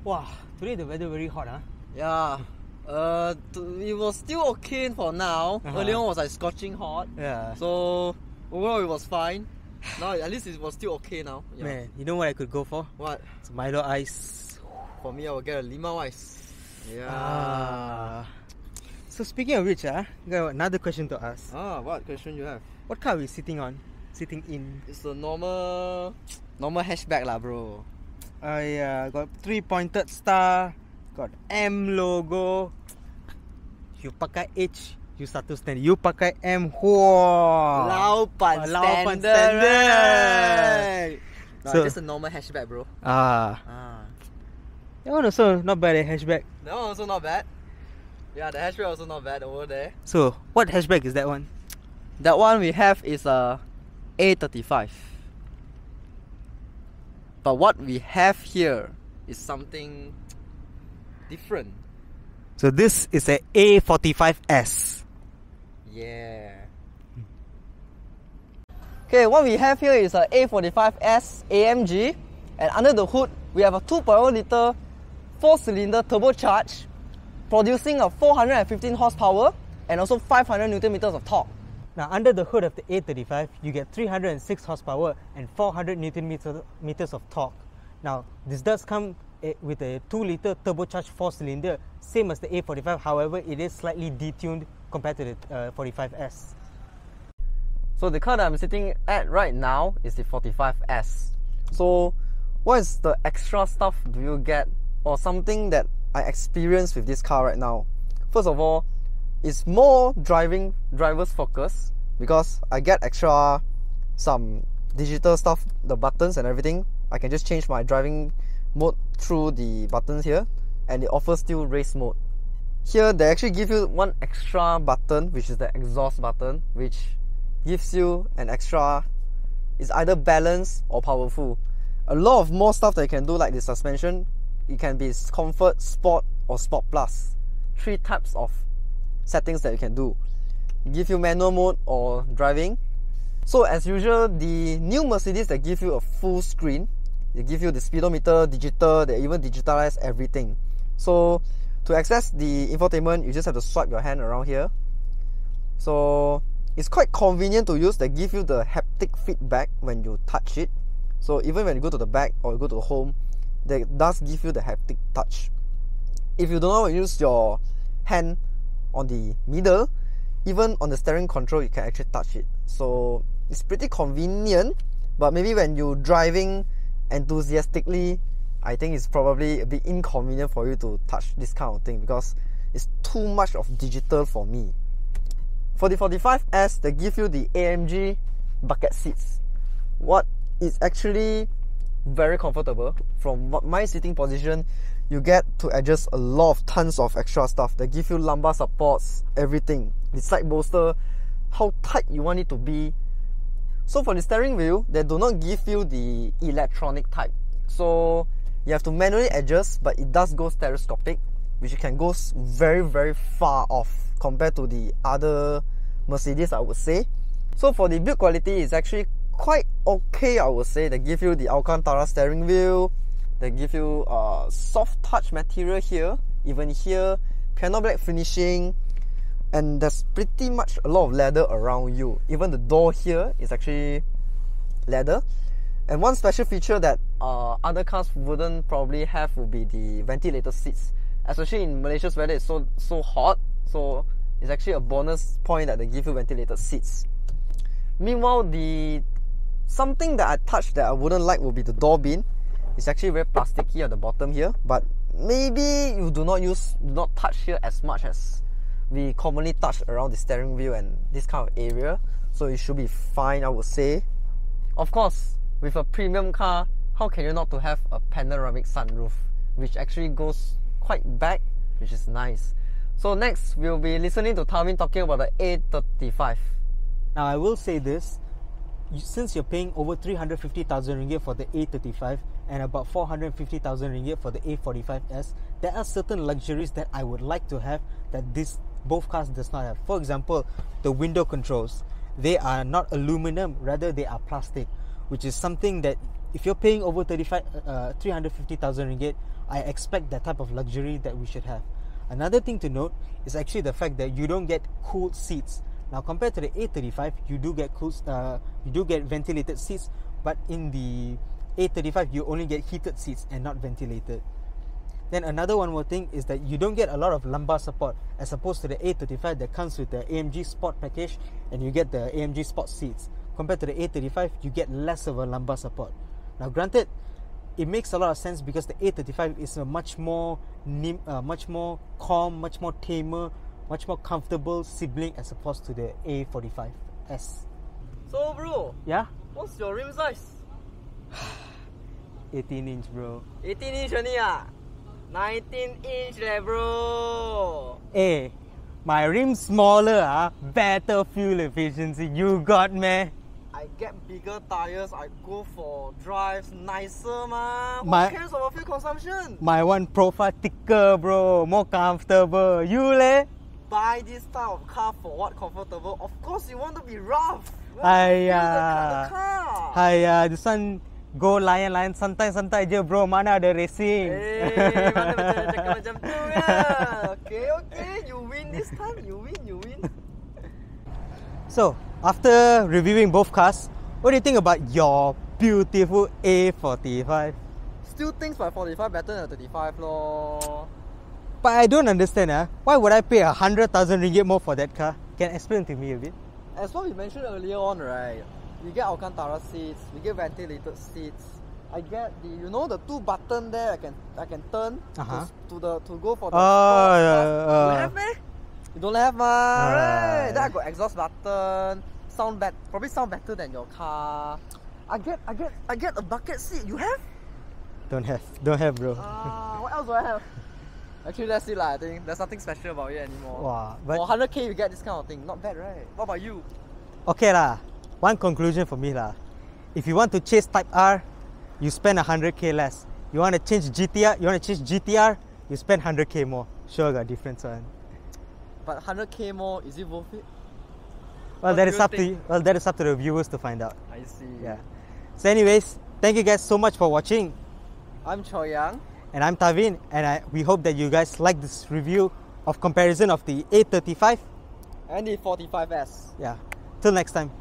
Wow, today the weather very hot, huh? Yeah. It was still okay for now. Earlier on was like scorching hot. Yeah. So overall it was fine. Now at least it was still okay now. Yeah. Man, you know what I could go for? What? It's Milo ice. For me, I will get a limau ice. Yeah. So speaking of which, I got another question to ask. What question you have? What car are we sitting on? Sitting in? It's a normal hatchback lah, bro. Yeah, got 3 pointed star, got M logo. You pakai H, you start to stand. You pakai M, wow. Laupan Laupan standard. standard. No, So- just a normal hatchback, bro. That one also not bad, hatchback. That one also not bad. Yeah, the hatchback also not bad over there. So, what hatchback is that one? That one we have is a A35. But what we have here is something different. So this is a A45s. Yeah. Okay, what we have here is a A45s AMG, and under the hood we have a 2.0 liter 4-cylinder turbocharged, producing a 415 horsepower and also 500 Newton meters of torque. Now under the hood of the A35, you get 306 horsepower and 400 Newton meters of torque. Now this does come with a 2 liter turbocharged 4-cylinder, same as the A45, however it is slightly detuned compared to the 45s. So the car that I'm sitting at right now is the 45s. So what is the extra stuff do you get, or something that I experience with this car right now? First of all, it's more driver's focus, because I get extra some digital stuff, the buttons and everything. I can just change my driving mode through the buttons here, and it offers still race mode. Here they actually give you one extra button, which is the exhaust button, which gives you an extra, it's either balance or powerful. A lot of more stuff that you can do, like the suspension, it can be comfort, sport or sport plus. 3 types of settings that you can do. Give you manual mode or driving. So as usual, the new Mercedes, they give you a full screen. They give you the speedometer, digital, they even digitalize everything. So to access the infotainment, you just have to swipe your hand around here. So it's quite convenient to use. They give you the haptic feedback when you touch it. So even when you go to the back or you go to home, they does give you the haptic touch. If you don't want to use your hand on the middle, even on the steering control, you can actually touch it. So it's pretty convenient, but maybe when you're driving enthusiastically, I think it's probably a bit inconvenient for you to touch this kind of thing, because it's too much of digital for me. For the 45s, they give you the AMG bucket seats. What is actually very comfortable. From my sitting position, you get to adjust a lot of tons of extra stuff. They give you lumbar supports, everything. The side bolster, how tight you want it to be. So for the steering wheel, they do not give you the electronic type. So you have to manually adjust, but it does go stereoscopic, which you can go very, very far off compared to the other Mercedes, I would say. So for the build quality, it's actually quite okay, I would say. They give you the Alcantara steering wheel. They give you soft touch material here, even here, piano black finishing, and there's pretty much a lot of leather around you. Even the door here is actually leather. And one special feature that other cars wouldn't probably have would be the ventilated seats, especially in Malaysia's weather. It's so hot, so it's actually a bonus point that they give you ventilated seats. Meanwhile, something that I touched that I wouldn't like would be the door bin. It's actually very plasticky at the bottom here, but maybe you do not touch here as much as we commonly touch around the steering wheel and this kind of area, so it should be fine, I would say. Of course, with a premium car, how can you not to have a panoramic sunroof, which actually goes quite back, which is nice. So next, we'll be listening to Tawin talking about the A35. Now I will say this, since you're paying over 350,000 ringgit for the A35 and about 450,000 ringgit for the A45s, there are certain luxuries that I would like to have that both cars does not have. For example, the window controls. They are not aluminum, rather they are plastic, which is something that if you're paying over 350,000 ringgit, I expect that type of luxury that we should have. Another thing to note is actually the fact that you don't get cooled seats. Now, compared to the A35, you do get ventilated seats, but in the A35 you only get heated seats and not ventilated. Then another one more thing is that you don't get a lot of lumbar support as opposed to the A35 that comes with the AMG Sport package and you get the AMG Sport seats. Compared to the A35, you get less of a lumbar support. Now, granted, it makes a lot of sense because the A35 is a much more calm, much more tamer, much more comfortable sibling as opposed to the A45s. So bro, Yeah? what's your rim size? 18 inch, bro. 18 inch only 19 inch bro. Hey, my rim smaller, better fuel efficiency. You got me. I get bigger tires, I go for drives nicer ma. Who My- cares about fuel consumption? My one profile thicker, bro. More comfortable. You leh? Buy this type of car for what? Comfortable? Of course you want to be rough. You want to feel Aiya. the car. Aiya, this one go lion santai je, bro. Mana ada racing. Eh, mana cakap macam tu ya. Okay, you win this time. You win. So, after reviewing both cars, what do you think about your beautiful A45? Still thinks my 45 better than 35 lor. But I don't understand, why would I pay 100,000 ringgit more for that car? Can you explain to me a bit? As what we mentioned earlier on, right? We get Alcantara seats, we get ventilated seats. I get the two button there. I can turn to go for the. Oh, You have meh? You don't have right? Then I got exhaust button. Probably sound better than your car. I get a bucket seat. You have? Don't have, bro. What else do I have? Actually, that's it lah. I think there's nothing special about it anymore. Wow, For but 100k, you get this kind of thing. Not bad, right? What about you? okay lah. One conclusion for me lah. If you want to chase Type R, you spend 100k less. You want to change GTR, you spend 100k more. Sure, got difference one. But 100k more, is it worth it? Well, What that do is you up to think? that is up to the viewers to find out. I see. Yeah. So, anyways, thank you guys so much for watching, I'm Choi Yang. and I'm Tavin, and we hope that you guys like this review of comparison of the A35. And the 45s. Yeah. Till next time.